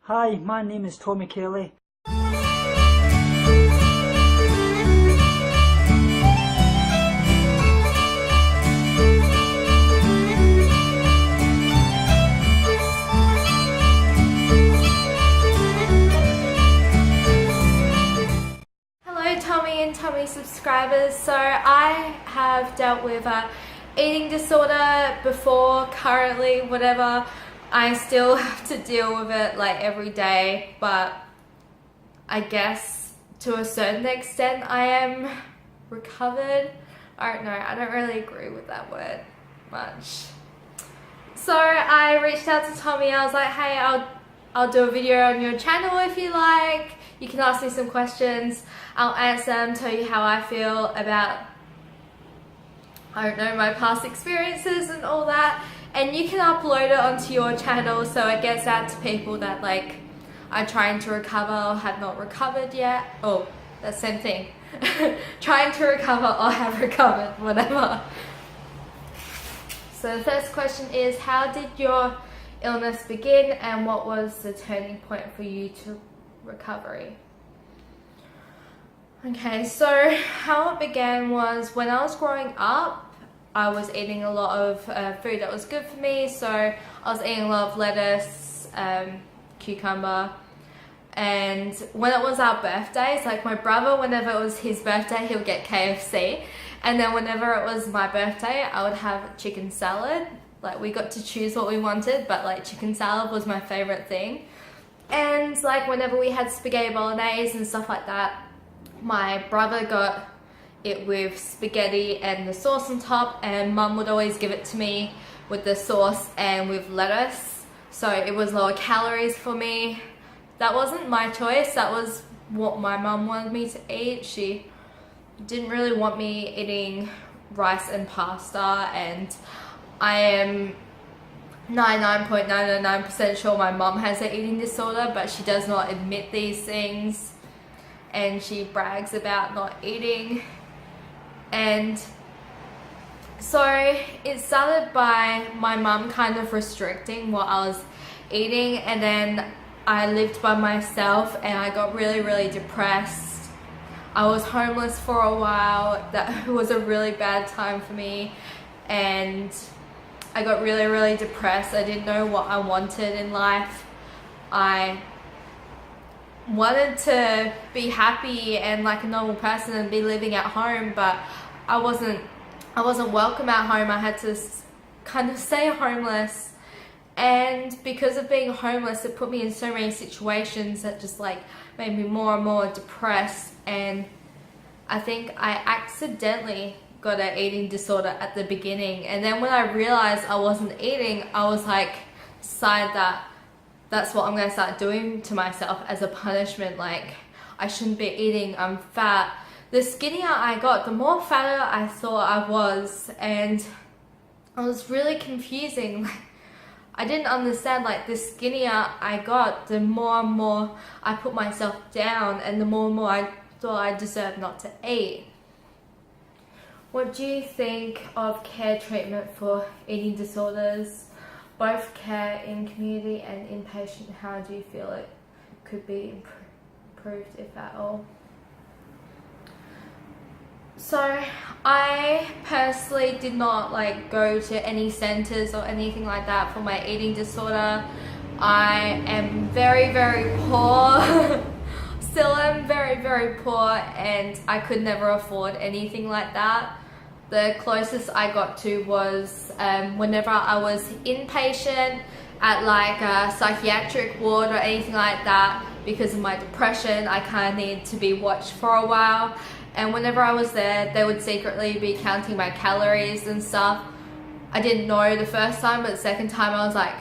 Hi, my name is Tommy Kelly. Hello Tommy and Tommy subscribers. So I have dealt with eating disorder before, currently, whatever. I still have to deal with it like every day, but I guess to a certain extent I am recovered. I don't know, I don't really agree with that word much. So I reached out to Tommy. I was like, hey, I'll do a video on your channel if you like. You can ask me some questions. I'll answer them, tell you how I feel about, I don't know, my past experiences and all that. And you can upload it onto your channel so it gets out to people that like are trying to recover or have not recovered yet. Oh, that same thing. Trying to recover or have recovered, whatever. So the first question is, how did your illness begin and what was the turning point for you to recovery? Okay, so how it began was when I was growing up, I was eating a lot of food that was good for me. So I was eating a lot of lettuce, cucumber, and when it was our birthdays, like my brother, whenever it was his birthday, he'll get KFC. And then whenever it was my birthday, I would have chicken salad. Like we got to choose what we wanted, but like chicken salad was my favorite thing. And like whenever we had spaghetti bolognese and stuff like that, my brother got it with spaghetti and the sauce on top, and mum would always give it to me with the sauce and with lettuce. So it was lower calories for me. That wasn't my choice, that was what my mum wanted me to eat. She didn't really want me eating rice and pasta, and I am 99.999% sure my mum has an eating disorder, but she does not admit these things and she brags about not eating. And so it started by my mum kind of restricting what I was eating, and then I lived by myself and I got really depressed. I was homeless for a while. That was a really bad time for me, and I got really depressed. I didn't know what I wanted in life. I wanted to be happy and like a normal person and be living at home, but I wasn't welcome at home. I had to kind of stay homeless, and because of being homeless, it put me in so many situations that just like made me more and more depressed. And I think I accidentally got an eating disorder at the beginning, and then when I realized I wasn't eating, I was like, decided that that's what I'm gonna start doing to myself as a punishment. Like, I shouldn't be eating, I'm fat. The skinnier I got, the more fatter I thought I was, and it was really confusing. I didn't understand, like, the skinnier I got, the more and more I put myself down, and the more and more I thought I deserved not to eat. What do you think of care treatment for eating disorders? Both care in community and inpatient, how do you feel it could be improved, if at all? So I personally did not like go to any centers or anything like that for my eating disorder. I am very poor. Still am very poor, and I could never afford anything like that. The closest I got to was whenever I was inpatient at like a psychiatric ward or anything like that. Because of my depression, I kind of needed to be watched for a while. And whenever I was there, they would secretly be counting my calories and stuff. I didn't know the first time, but the second time I was like,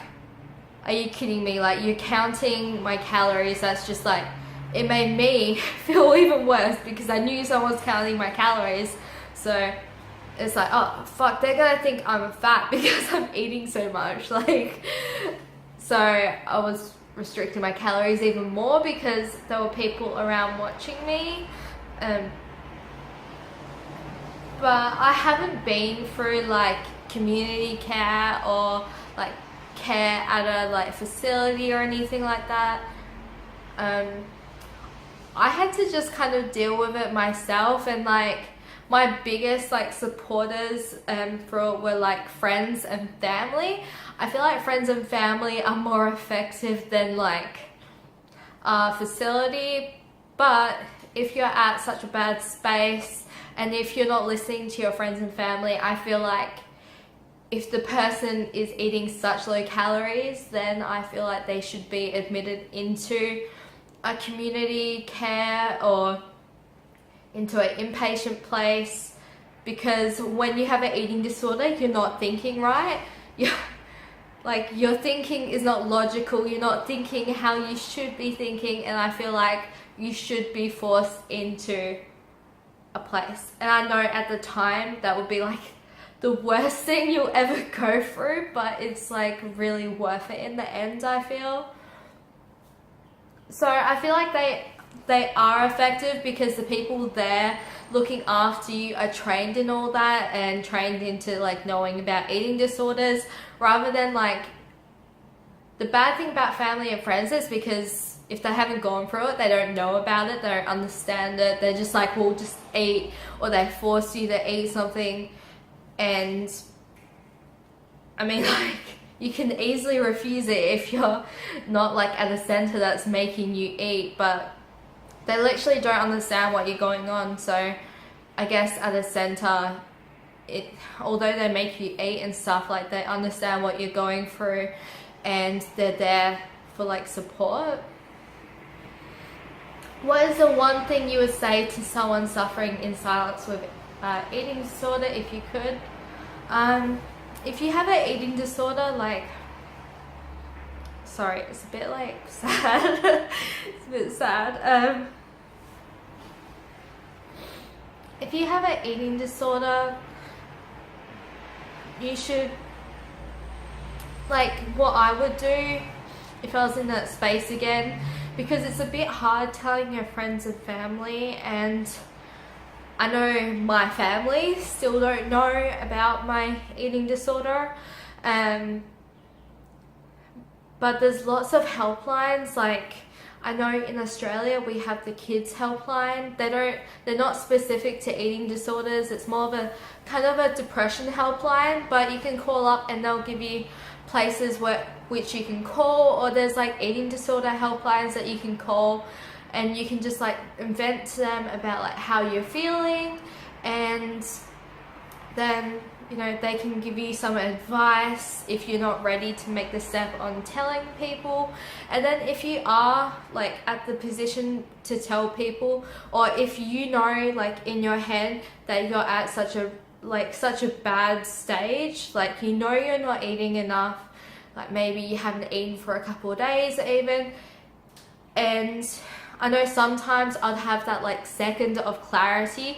are you kidding me? Like, you're counting my calories. That's just like, it made me feel even worse because I knew someone was counting my calories. So it's like, oh fuck, they're gonna think I'm fat because I'm eating so much. Like, so I was restricting my calories even more because there were people around watching me. But I haven't been through like community care or like care at a like facility or anything like that. I had to just kind of deal with it myself, and like my biggest like supporters for it were like friends and family. I feel like friends and family are more effective than like facility, but if you're at such a bad space and if you're not listening to your friends and family, I feel like if the person is eating such low calories, then I feel like they should be admitted into a community care or into an inpatient place, because when you have an eating disorder, you're not thinking right. Your thinking is not logical. You're not thinking how you should be thinking, and I feel like you should be forced into a place. And I know at the time that would be like the worst thing you'll ever go through, but it's like really worth it in the end, I feel. So I feel like they are effective because the people there looking after you are trained in all that and trained into like knowing about eating disorders, rather than like the bad thing about family and friends is because if they haven't gone through it, they don't know about it, they don't understand it, they're just like, well, just eat, or they force you to eat something. And I mean, like, you can easily refuse it if you're not like at a center that's making you eat, but they literally don't understand what you're going on. So I guess at a center, although they make you eat and stuff, like they understand what you're going through and they're there for like support. What is the one thing you would say to someone suffering in silence with eating disorder, if you could? If you have an eating disorder, like, sorry, it's a bit like sad. It's a bit sad. If you have an eating disorder, you should, like, what I would do if I was in that space again, because it's a bit hard telling your friends and family, and I know my family still don't know about my eating disorder, but there's lots of helplines. Like, I know in Australia we have the kids helpline. They're not specific to eating disorders. It's more of a kind of a depression helpline, but you can call up and they'll give you places which you can call, or there's like eating disorder helplines that you can call, and you can just like vent to them about like how you're feeling, and then, you know, they can give you some advice if you're not ready to make the step on telling people. And then if you are like at the position to tell people, or if you know like in your head that you're at such a bad stage, like, you know, you're not eating enough, like maybe you haven't eaten for a couple of days even, and I know sometimes I'd have that like second of clarity,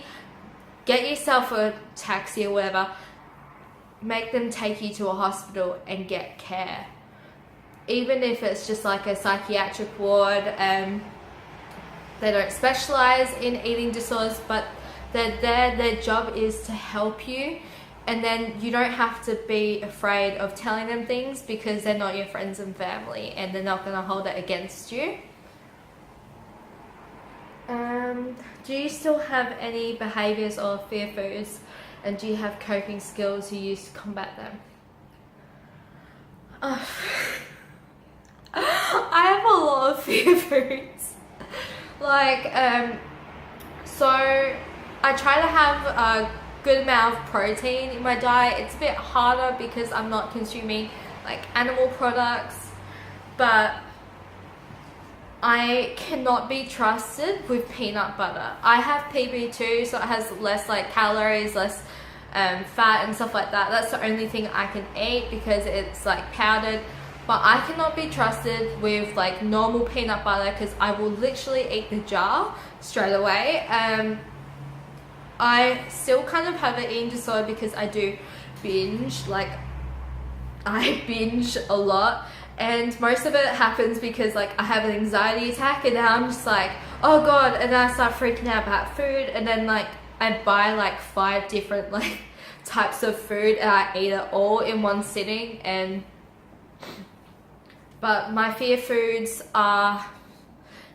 get yourself a taxi or whatever, make them take you to a hospital and get care. Even if it's just like a psychiatric ward, they don't specialize in eating disorders, but they're there, their job is to help you, and then you don't have to be afraid of telling them things because they're not your friends and family and they're not going to hold it against you. Do you still have any behaviors or fear foods, and do you have coping skills you use to combat them? I have a lot of fear foods. Like, so I try to have a good amount of protein in my diet. It's a bit harder because I'm not consuming like animal products, but I cannot be trusted with peanut butter. I have PB2, so it has less like calories, less fat and stuff like that. That's the only thing I can eat because it's like powdered. But I cannot be trusted with like normal peanut butter because I will literally eat the jar straight away. I still kind of have an eating disorder because I do binge. Like, I binge a lot, and most of it happens because like I have an anxiety attack, and now I'm just like, oh god, and then I start freaking out about food, and then like I buy like 5 different like types of food and I eat it all in one sitting, and But my fear foods are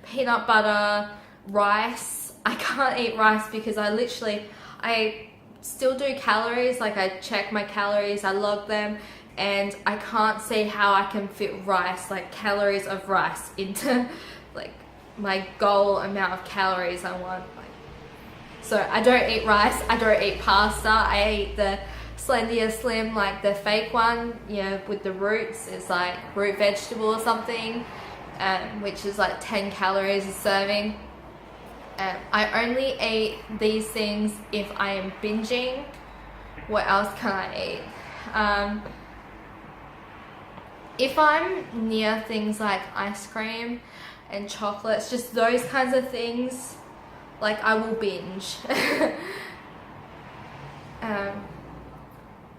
peanut butter, rice. I can't eat rice because I still do calories, like I check my calories, I log them, and I can't see how I can fit rice, like calories of rice, into like my goal amount of calories I want. So I don't eat rice, I don't eat pasta, I eat the Slendia Slim, like the fake one, with the roots. It's like root vegetable or something, which is like 10 calories a serving. I only eat these things if I am binging. What else can I eat? If I'm near things like ice cream and chocolates, just those kinds of things, like I will binge.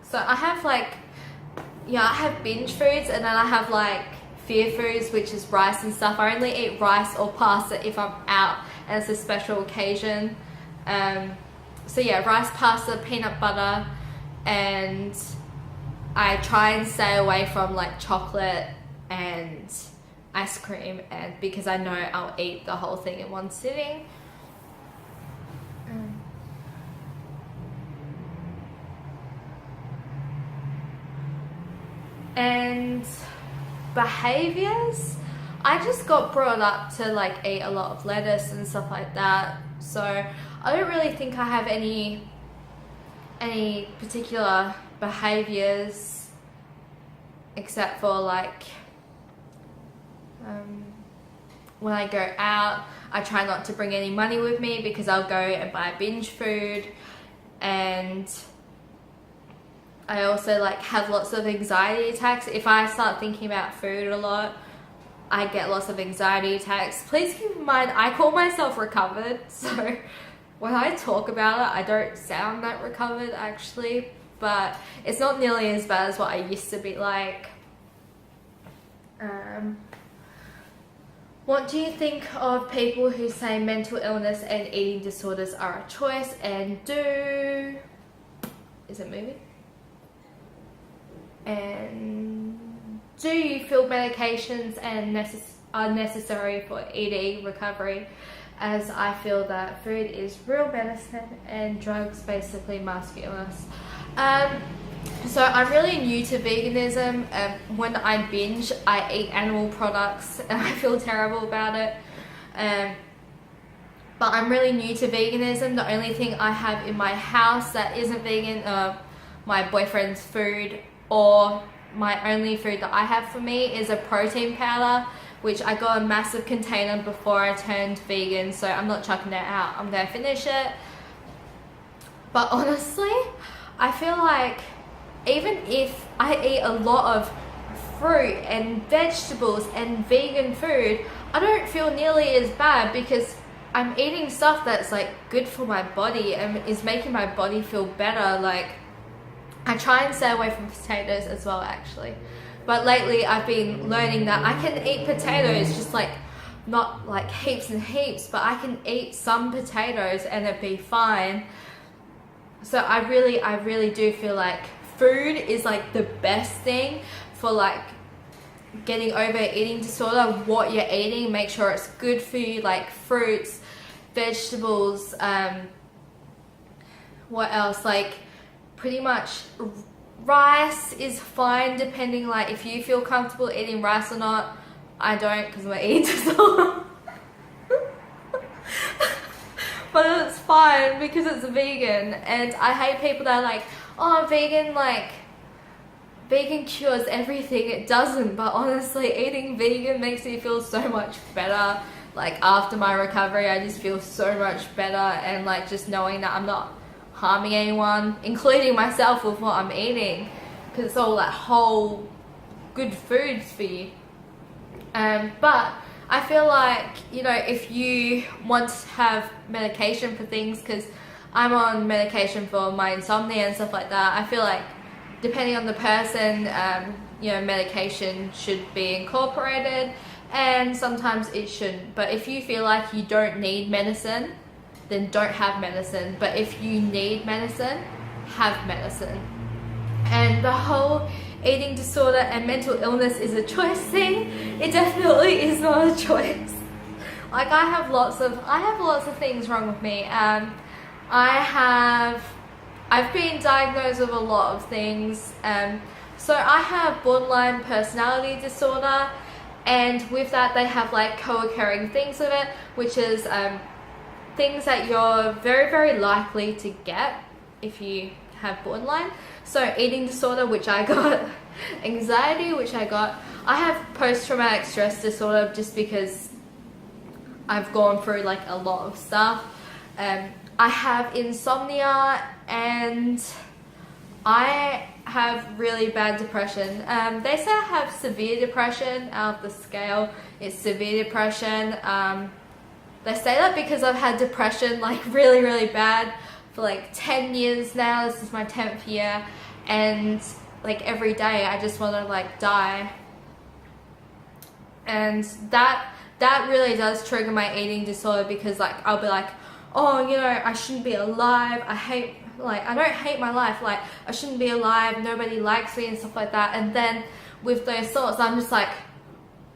So I have I have binge foods, and then I have like fear foods, which is rice and stuff. I only eat rice or pasta if I'm out and it's a special occasion. So yeah, rice, pasta, peanut butter, and I try and stay away from like chocolate and ice cream, and because I know I'll eat the whole thing in one sitting. And behaviors, I just got brought up to like eat a lot of lettuce and stuff like that, so I don't really think I have any particular behaviors, except for like when I go out, I try not to bring any money with me because I'll go and buy binge food, and I also like have lots of anxiety attacks. If I start thinking about food a lot, I get lots of anxiety attacks. Please keep in mind, I call myself recovered, so when I talk about it, I don't sound that recovered actually, but it's not nearly as bad as what I used to be like. What do you think of people who say mental illness and eating disorders are a choice, and is it moving? And do you feel medications are necessary for ED recovery, as I feel that food is real medicine and drugs basically mask illness? So I'm really new to veganism. When I binge, I eat animal products and I feel terrible about it. But I'm really new to veganism. The only thing I have in my house that isn't vegan are my boyfriend's food, or my only food that I have for me is a protein powder, which I got a massive container before I turned vegan, so I'm not chucking it out. I'm gonna finish it. But honestly, I feel like even if I eat a lot of fruit and vegetables and vegan food, I don't feel nearly as bad because I'm eating stuff that's like good for my body and is making my body feel better. Like, I try and stay away from potatoes as well actually, but lately I've been learning that I can eat potatoes, just like not like heaps and heaps, but I can eat some potatoes and it'd be fine. So I really do feel like food is like the best thing for like getting over eating disorder. What you're eating, make sure it's good for you, like fruits, vegetables, what else, like pretty much rice is fine depending, like if you feel comfortable eating rice or not. I don't, because I'm eating disorder. But it's fine because it's vegan, and I hate people that are like, oh, vegan cures everything. It doesn't, but honestly, eating vegan makes me feel so much better. Like after my recovery, I just feel so much better, and like just knowing that I'm not harming anyone, including myself, with what I'm eating, because it's all like whole good foods for you. But I feel like, you know, if you want to have medication for things, because I'm on medication for my insomnia and stuff like that, I feel like depending on the person, you know, medication should be incorporated, and sometimes it shouldn't. But if you feel like you don't need medicine, then don't have medicine. But if you need medicine, have medicine. And the whole eating disorder and mental illness is a choice thing, it definitely is not a choice. Like I have lots of things wrong with me. I've been diagnosed with a lot of things. So I have borderline personality disorder, and with that they have like co-occurring things with it, which is things that you're very, very likely to get if you have borderline. So eating disorder, which I got, anxiety, which I got. I have post-traumatic stress disorder just because I've gone through like a lot of stuff. I have insomnia, and I have really bad depression. They say I have severe depression. Out of the scale, it's severe depression. They say that because I've had depression like really, really bad for like 10 years now. This is my 10th year, and like every day I just want to like die. And that really does trigger my eating disorder, because like I'll be like, oh, you know, I shouldn't be alive. I don't hate my life. Like, I shouldn't be alive. Nobody likes me and stuff like that. And then with those thoughts, I'm just like,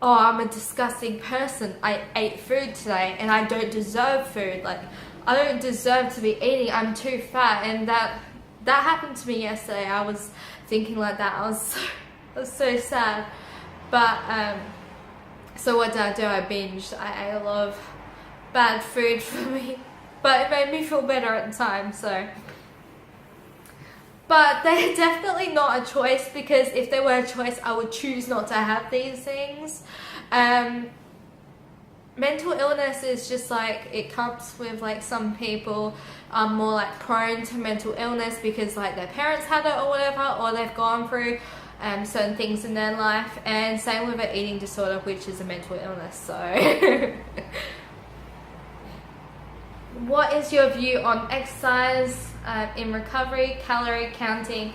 oh, I'm a disgusting person. I ate food today and I don't deserve food. Like, I don't deserve to be eating. I'm too fat. And that happened to me yesterday. I was thinking like that. I was so sad. But, so what did I do? I binged. I ate a lot of bad food for me. But it made me feel better at the time, so. But they're definitely not a choice, because if they were a choice, I would choose not to have these things. Mental illness is just like, it comes with like some people are more like prone to mental illness because like their parents had it or whatever, or they've gone through certain things in their life. And same with an eating disorder, which is a mental illness, so. What is your view on exercise in recovery, calorie counting,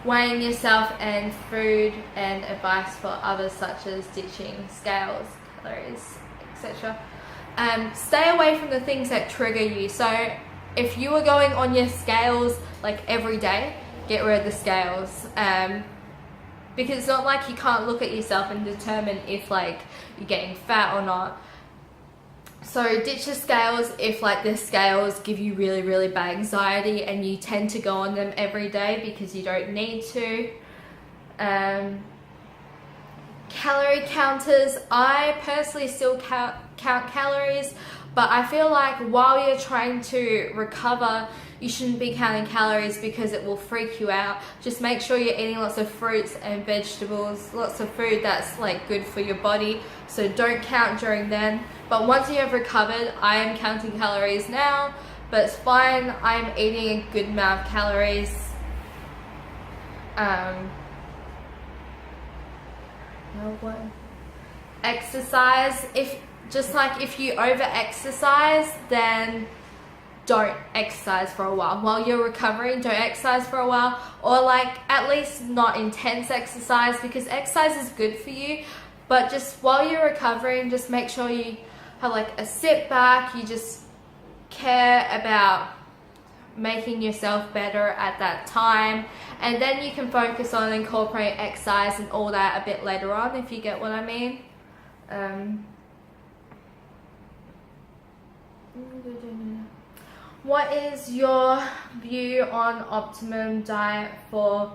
weighing yourself and food, and advice for others such as ditching scales, calories, etc.? Stay away from the things that trigger you. So if you were going on your scales like every day, get rid of the scales. Because it's not like you can't look at yourself and determine if like you're getting fat or not. So ditch the scales if like the scales give you really, really bad anxiety and you tend to go on them every day because you don't need to. Calorie counters, I personally still count calories, but I feel like while you're trying to recover, you shouldn't be counting calories because it will freak you out. Just make sure you're eating lots of fruits and vegetables, lots of food that's like good for your body. So don't count during then. But once you have recovered, I am counting calories now, but it's fine. I'm eating a good amount of calories. Exercise, if you over exercise, then don't exercise for a while. While you're recovering, don't exercise for a while, or like at least not intense exercise, because exercise is good for you, but just while you're recovering, just make sure you have like a sit back, you just care about making yourself better at that time, and then you can focus on incorporating exercise and all that a bit later on, if you get what I mean. What is your view on optimum diet for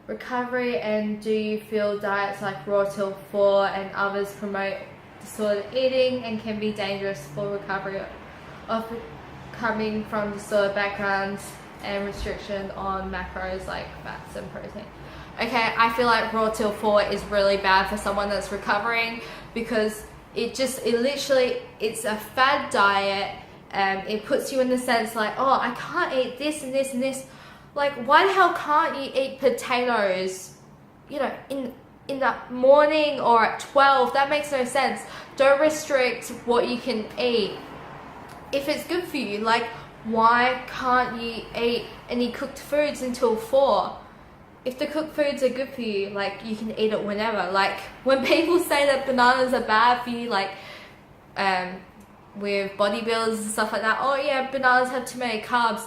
recovery, and do you feel diets like Raw Till 4 and others promote disordered eating and can be dangerous for recovery of coming from disordered backgrounds and restriction on macros like fats and protein? Okay, I feel like Raw Till 4 is really bad for someone that's recovering, because it's a fad diet. It puts you in the sense like, oh, I can't eat this and this and this. Like, why the hell can't you eat potatoes, you know, in the morning or at 12? That makes no sense. Don't restrict what you can eat if it's good for you. Like, why can't you eat any cooked foods until 4? If the cooked foods are good for you, like, you can eat it whenever. Like, when people say that bananas are bad for you, like, with bodybuilders and stuff like that, oh yeah, bananas have too many carbs.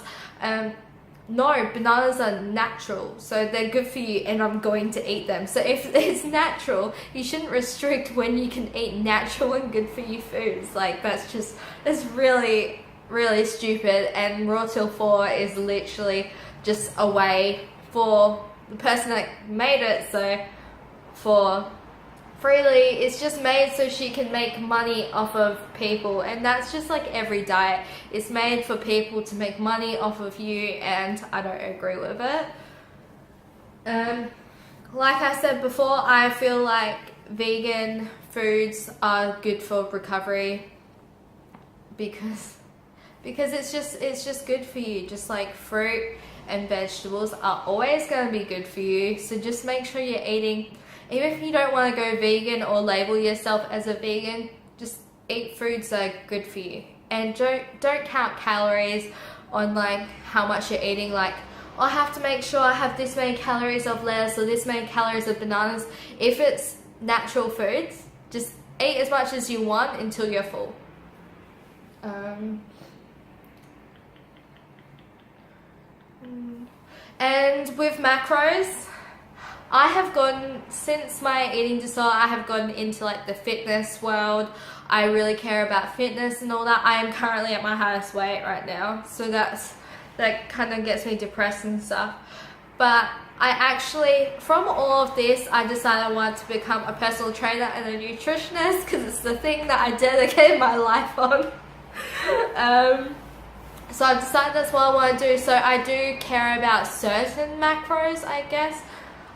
no, bananas are natural, so they're good for you and I'm going to eat them. So if it's natural, you shouldn't restrict when you can eat natural and good for you foods. Like, that's really, really stupid. And Raw Till 4 is literally just a way for the person that made it, so for freely, it's just made so she can make money off of people. And that's just like every diet, it's made for people to make money off of you, and I don't agree with it. Like I said before, I feel like vegan foods are good for recovery because it's just good for you. Just like fruit and vegetables are always going to be good for you, so just make sure you're eating. Even if you don't want to go vegan or label yourself as a vegan, just eat foods that are good for you. And don't count calories on like how much you're eating. Like, I have to make sure I have this many calories of lettuce or this many calories of bananas. If it's natural foods, just eat as much as you want until you're full. And with macros, I have gotten, since my eating disorder, I have gotten into like the fitness world. I really care about fitness and all that. I am currently at my highest weight right now, so that kind of gets me depressed and stuff. But I actually, from all of this, I decided I wanted to become a personal trainer and a nutritionist because it's the thing that I dedicate my life on. So I've decided that's what I want to do. So I do care about certain macros, I guess.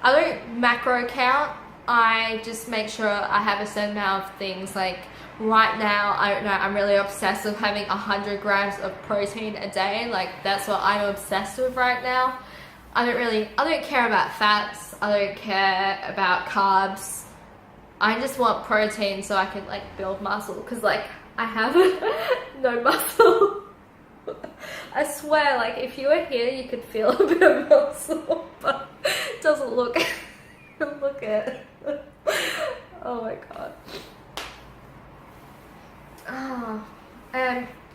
I don't macro count. I just make sure I have a certain amount of things. Like right now, I don't know, I'm really obsessed with having 100 grams of protein a day. Like, that's what I'm obsessed with right now. I don't care about fats. I don't care about carbs. I just want protein so I can like build muscle, because like I have no muscle. I swear, like if you were here you could feel a bit of muscle, but it doesn't look look at it. Oh my god.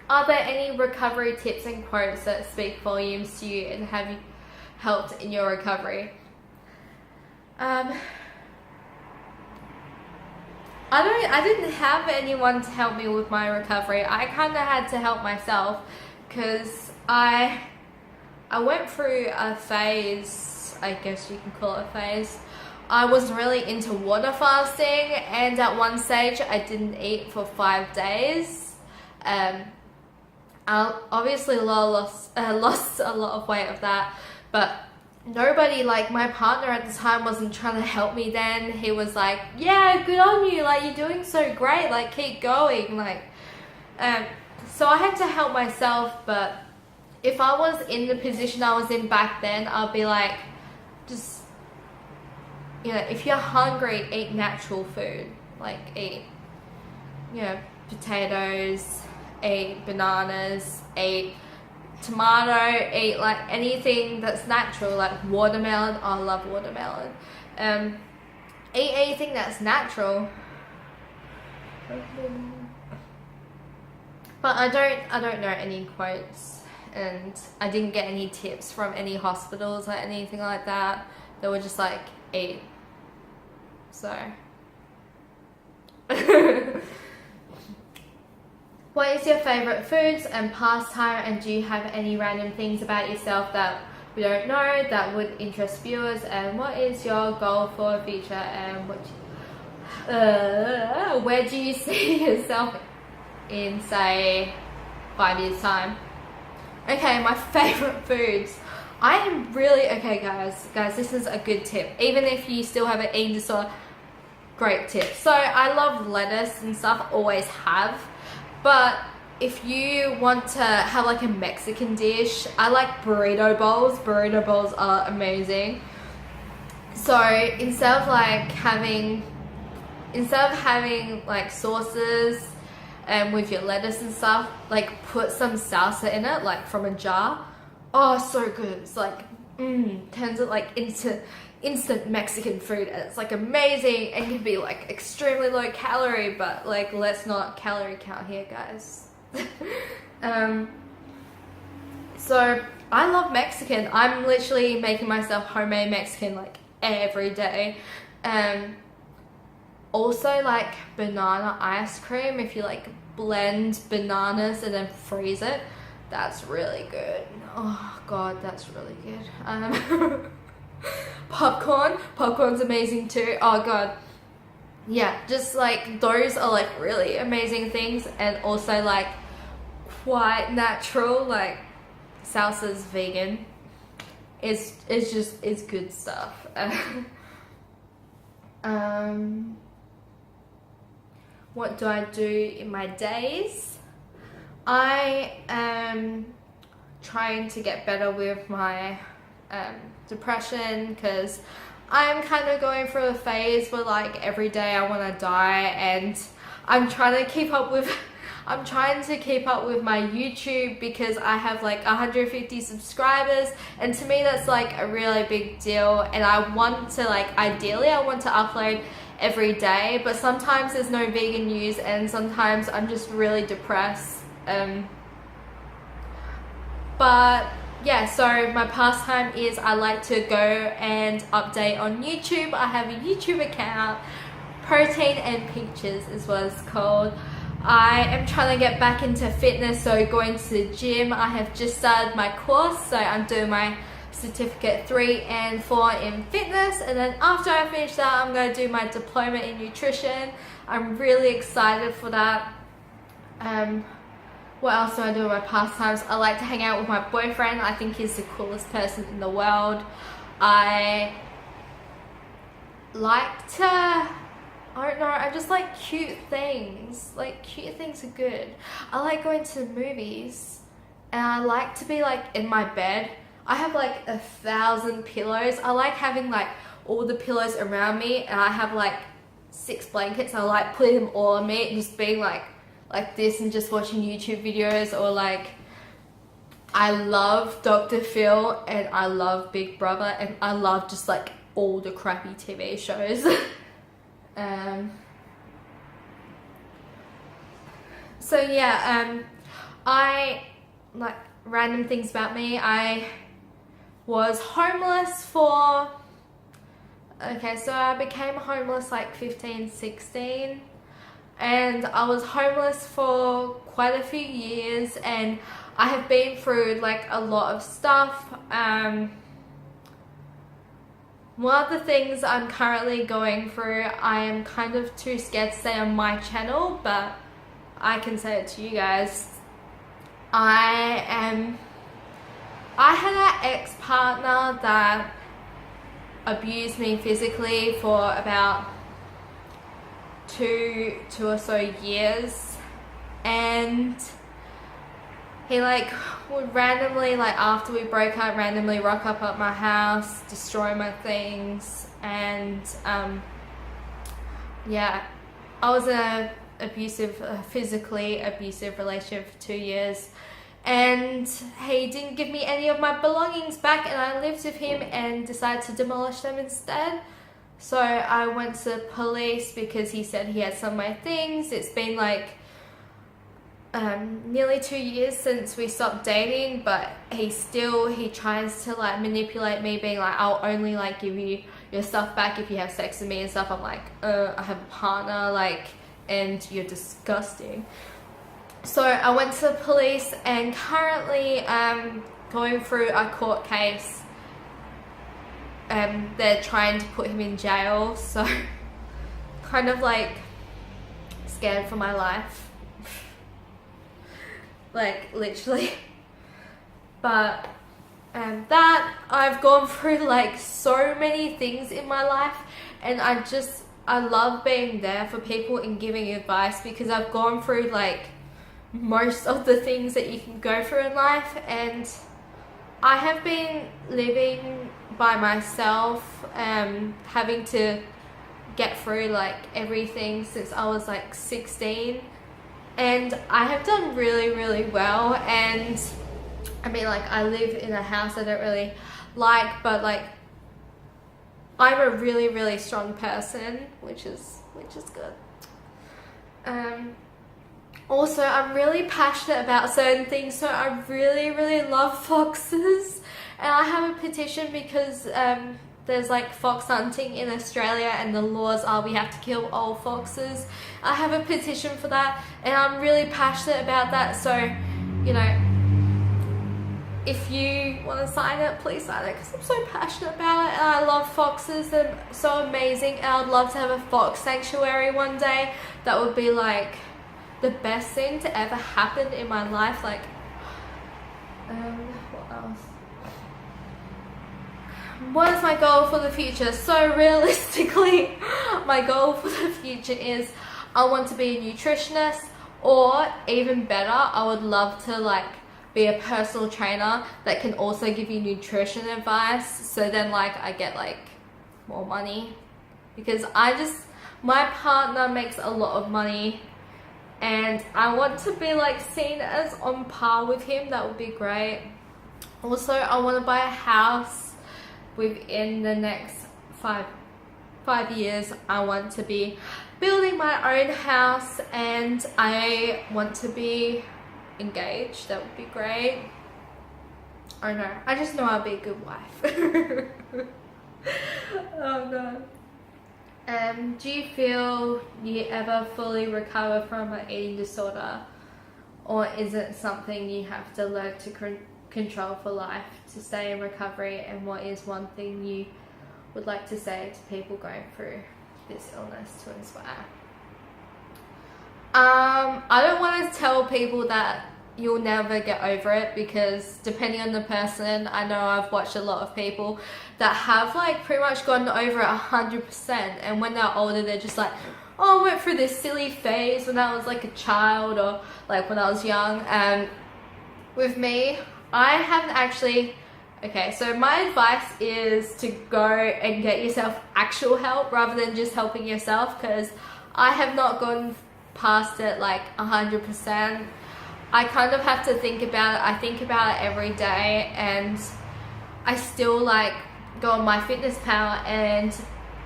Are there any recovery tips and quotes that speak volumes to you and have you helped in your recovery? I didn't have anyone to help me with my recovery. I kind of had to help myself, because I went through a phase, I guess you can call it a phase. I was really into water fasting, and at one stage I didn't eat for 5 days. I obviously lost a lot of weight of that, but nobody, like my partner at the time wasn't trying to help me then. He was like, yeah, good on you, like you're doing so great, like keep going, like so I had to help myself. But if I was in the position I was in back then, I'd be like, just, you know, if you're hungry, eat natural food. Like eat, you know, potatoes, eat bananas, eat tomato, eat like anything that's natural, like watermelon. Oh, I love watermelon. Eat anything that's natural. But I don't know any quotes, and I didn't get any tips from any hospitals or anything like that. They were just like, eat. So what is your favorite foods and pastime, and do you have any random things about yourself that we don't know that would interest viewers? And what is your goal for the future, and where do you see yourself in, say, 5 years time? Okay, my favorite foods. I am really, okay guys, this is a good tip. Even if you still have an eating disorder, great tip. So I love lettuce and stuff, always have. But if you want to have like a Mexican dish, I like burrito bowls. Burrito bowls are amazing. So instead of having like sauces and with your lettuce and stuff, like put some salsa in it, like from a jar. Oh, so good. It's like turns it like into instant Mexican food, and it's like amazing and can be like extremely low calorie, but like let's not calorie count here, guys. So I love Mexican. I'm literally making myself homemade Mexican like every day. Also like banana ice cream, if you like blend bananas and then freeze it, that's really good. Oh god, that's really good. Popcorn's amazing too. Oh god, yeah, just like those are like really amazing things. And also like quite natural, like salsa's vegan. It's good stuff. What do I do in my days? I am trying to get better with my depression, because I'm kind of going through a phase where like every day I want to die, and I'm trying to keep up with my YouTube, because I have like 150 subscribers, and to me that's like a really big deal, and I want to like, ideally I want to upload every day, but sometimes there's no vegan news and sometimes I'm just really depressed. But yeah, so my pastime is I like to go and update on YouTube. I have a YouTube account, Protein and Pictures is what it's called. I am trying to get back into fitness, so going to the gym. I have just started my course, so I'm doing my certificate 3 and 4 in fitness, and then after I finish that I'm going to do my diploma in nutrition. I'm really excited for that. What else do I do in my pastimes? I like to hang out with my boyfriend. I think he's the coolest person in the world. I like to, I don't know, I just like cute things. Like cute things are good. I like going to the movies, and I like to be like in my bed. I have like 1,000 pillows. I like having like all the pillows around me, and I have like 6 blankets. I like putting them all on me and just being like this and just watching YouTube videos. Or like, I love Dr. Phil and I love Big Brother, and I love just like all the crappy TV shows. So yeah, I like random things about me. I was homeless for, okay, so I became homeless like 15, 16, and I was homeless for quite a few years, and I have been through like a lot of stuff. One of the things I'm currently going through, I am kind of too scared to say on my channel, but I can say it to you guys. I had an ex-partner that abused me physically for about two or so years, and he like would randomly, like after we broke up, randomly rock up at my house, destroy my things, and yeah, I was in a physically abusive relationship for 2 years, and he didn't give me any of my belongings back, and I lived with him and decided to demolish them instead. So I went to the police because he said he had some of my things. It's been like nearly 2 years since we stopped dating, but he tries to like manipulate me, being like, I'll only like give you your stuff back if you have sex with me and stuff. I'm like, I have a partner, like, and you're disgusting. So I went to the police, and currently going through a court case. They're trying to put him in jail, so kind of like scared for my life. Like literally. But that, I've gone through like so many things in my life, and I love being there for people and giving advice, because I've gone through like most of the things that you can go through in life, and I have been living by myself, having to get through like everything since I was like 16, and I have done really, really well. And I mean, like, I live in a house I don't really like, but like, I'm a really, really strong person, which is good. Also, I'm really passionate about certain things, so I really love foxes. And I have a petition because there's like fox hunting in Australia and the laws are we have to kill all foxes. I have a petition for that and I'm really passionate about that, so you know, if you want to sign it, please sign it because I'm so passionate about it and I love foxes. They're so amazing and I'd love to have a fox sanctuary one day. That would be like the best thing to ever happen in my life. Like what else? What is my goal for the future? So realistically, my goal for the future is I want to be a nutritionist, or even better, I would love to like be a personal trainer that can also give you nutrition advice, so then like I get like more money, because my partner makes a lot of money and I want to be like seen as on par with him. That would be great. Also, I want to buy a house within the next five years. I want to be building my own house and I want to be engaged. That would be great. I don't know, I just know I'll be a good wife. Oh god. Do you feel you ever fully recover from an eating disorder, or is it something you have to learn to control for life to stay in recovery? And what is one thing you would like to say to people going through this illness to inspire? I don't want to tell people that you'll never get over it, because depending on the person, I know I've watched a lot of people that have like pretty much gotten over it 100%, and when they're older they're just like, oh, I went through this silly phase when I was like a child, or like when I was young. And with me, I haven't actually. Okay, so my advice is to go and get yourself actual help rather than just helping yourself, because I have not gone past it like 100%. I kind of have to think about it. I think about it every day, and I still like go on my fitness pal and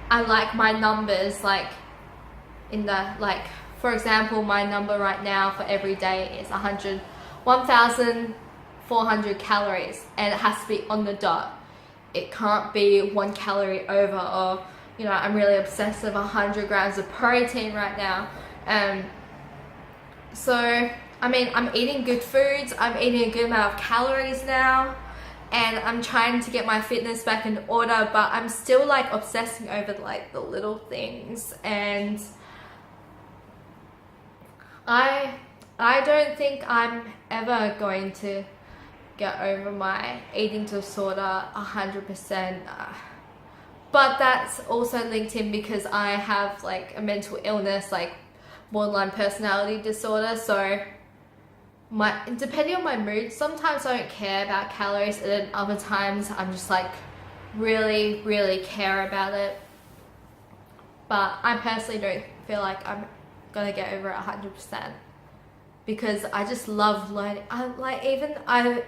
I like my numbers, like in the, like for example, my number right now for every day is 1,400 calories, and it has to be on the dot. It can't be 1 calorie over, or you know, I'm really obsessed with 100 grams of protein right now. So I mean, I'm eating good foods, I'm eating a good amount of calories now, and I'm trying to get my fitness back in order, but I'm still like obsessing over like the little things. And I don't think I'm ever going to get over my eating disorder 100%. But that's also linked in because I have like a mental illness, like borderline personality disorder. So depending on my mood, sometimes I don't care about calories, and then other times I'm just like really care about it. But I personally don't feel like I'm gonna get over it 100%, because I just love learning. I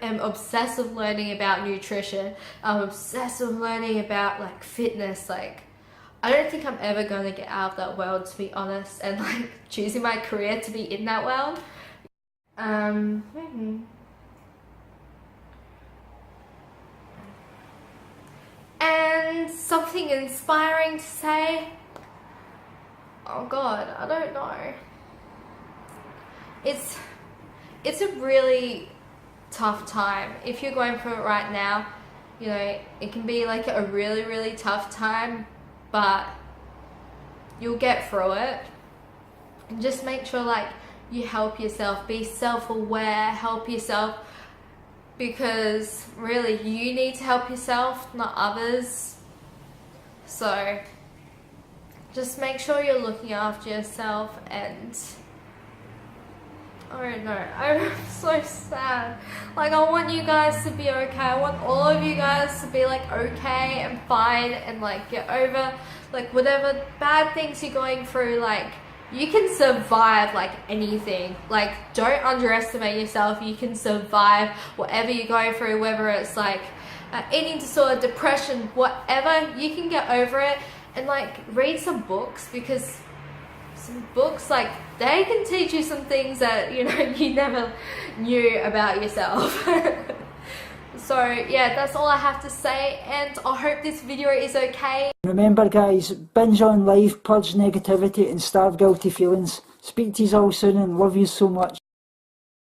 am obsessed with learning about nutrition. I'm obsessed with learning about like fitness. Like, I don't think I'm ever gonna get out of that world, to be honest, and like choosing my career to be in that world. And something inspiring to say. Oh god, I don't know. It's a really tough time. If you're going through it right now, you know, it can be like a really tough time, but you'll get through it. And just make sure like you help yourself, be self-aware, help yourself, because really you need to help yourself, not others. So just make sure you're looking after yourself. And I don't know, I'm so sad. Like, I want you guys to be okay. I want all of you guys to be like okay and fine, and like get over like whatever bad things you're going through. Like, you can survive like anything. Like, don't underestimate yourself. You can survive whatever you're going through, whether it's like eating disorder, depression, whatever. You can get over it. And like, read some books, because books, like, they can teach you some things that, you know, you never knew about yourself. So yeah, that's all I have to say, and I hope this video is okay. Remember guys, binge on life, purge negativity and starve guilty feelings. Speak to you all soon and love you so much.